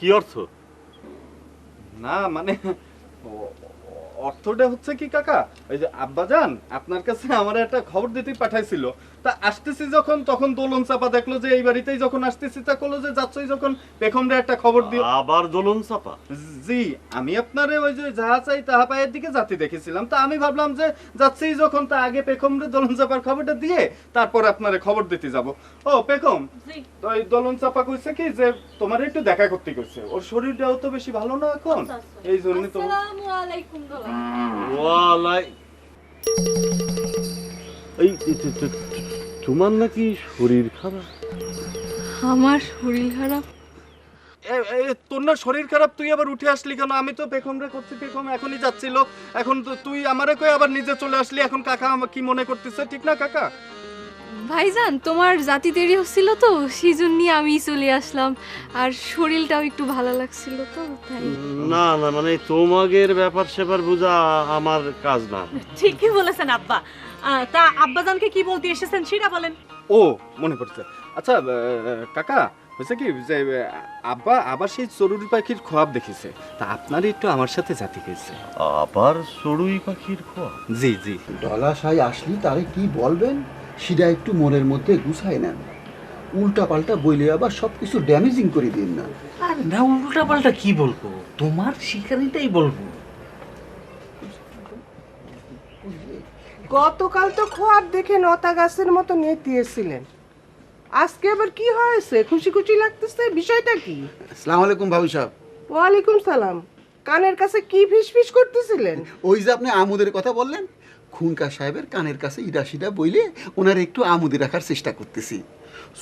কি অর্থ? না মানে অর্থটা হচ্ছে কি কাকা, ওই যে আব্বাজান আপনার কাছে আমার একটা খবর দিতে পাঠাইছিল, তা আসতেছি যখন তখন দোলন চাপা দেখলো যে এই বাড়িতেই যখন আসতেছি তা করলো যে যাচ্ছই যখন পেখমরে একটা খবর দিও। আবার দোলন চাপা? জি, আমি আপনারে ওই যে যাহা চাই তাহা পায়ের দিকে যাতে দেখেছিলাম, তা আমি ভাবলাম যে যাচ্ছেই যখন তা আগে পেখমরে দোলন চাপার খবরটা দিয়ে তারপর আপনারে খবর দিতে যাব। ও পেখম, তো এই দোলন চাপা কইছে কি যে তোমার একটু দেখা করতে কইছে, ওর শরীরটাও তো বেশি ভালো না এখন, এই জন্য তো। আসসালামু আলাইকুম দোলা। ওয়ালাই এই তোমার নাকি শরীর খারাপ? আমার শরীর খারাপ? তোর না শরীর খারাপ, তুই আবার উঠে আসলি কেন? আমি তো পেখমরে করছি, পেখম এখনই যাচ্ছিল, এখন তো তুই আমারে কই আবার নিজে চলে আসলি, এখন কাকা আমার কি মনে করতেছে, ঠিক না কাকা? ভাইজান তোমার জাতি দেরি হচ্ছিল তো সেই জন্য আমি চলে আসলাম, আর শরীরটাও একটু ভালো লাগছিল তো তাই। না না, মানে তোমাদের ব্যাপার স্যাপার বোঝা আমার কাজ না। ঠিকই বলেছেন আব্বা। তা আব্বাজানকে কি বলতে এসেছেন সেটা বলেন। ও মনে পড়ছে, আচ্ছা কাকা হয়েছে কি যে আব্বা আবার সেই চড়ুই পাখির খোয়াব দেখেছে, তা আপনারই একটু আমার সাথে জাতি গেছে। আবার চড়ুই পাখির খোয়া? জি জি। ডলা সাই আসলি তারে কি বলবেন সেটা একটু মনের মধ্যে গুছায় নেন, উল্টা পাল্টা বইলে আবার সব কিছু ড্যামেজিং করে দিন না। আর না উল্টা পাল্টা কি বলবো, তোমার শিকারিটাই বলবো। গতকাল তো খোয়াব দেখে নতা গাছের মতো নেতিয়েছিলেন, আজকে আবার কি হয়েছে? খুশি খুশি লাগতেছে, বিষয়টা কি? আসসালামু আলাইকুম ভাবি সাহেব। ওয়ালাইকুম সালাম। কানের কাছে কি ফিসফিস করতেছিলেন? ওই যে আপনি আমুদের কথা বললেন, খুনকা সাহেবের কানের কাছে ইডা সিডা বইলে ওনার একটু আমুদে রাখার চেষ্টা করতেছি।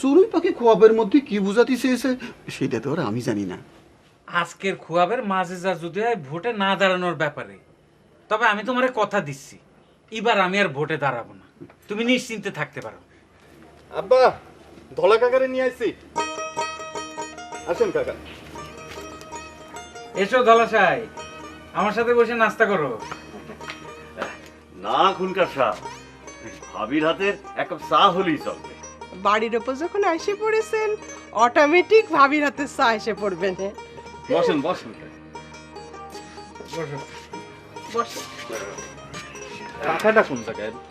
চড়ুই পাখি খোয়াবের মধ্যে কি বুঝাতে চেয়েছে সেটা তো আর আমি জানি না। আজকের খুয়াবের মাঝে যা যদি হয় ভোটে না দাঁড়ানোর ব্যাপারে, তবে আমি তোমারে কথা দিচ্ছি এবার আমি আর ভোটে দাঁড়াবো না, তুমি নিশ্চিন্তে থাকতে পারো। আব্বা ধলা কাকারে নিয়ে আইছি, আসেন কাকা। এসো ধলাশাই, আমার সাথে বসে নাস্তা করো। না খুনকার সাহ, ভাবির হাতের এক কাপ চা হলেই চলবে। বাড়ির ওপর যখন এসে পড়েছেন অটোমেটিক ভাবির হাতে চা এসে পড়বেন। বসেন বসেন। বসো। বসে কাকাটা কোন জায়গায়?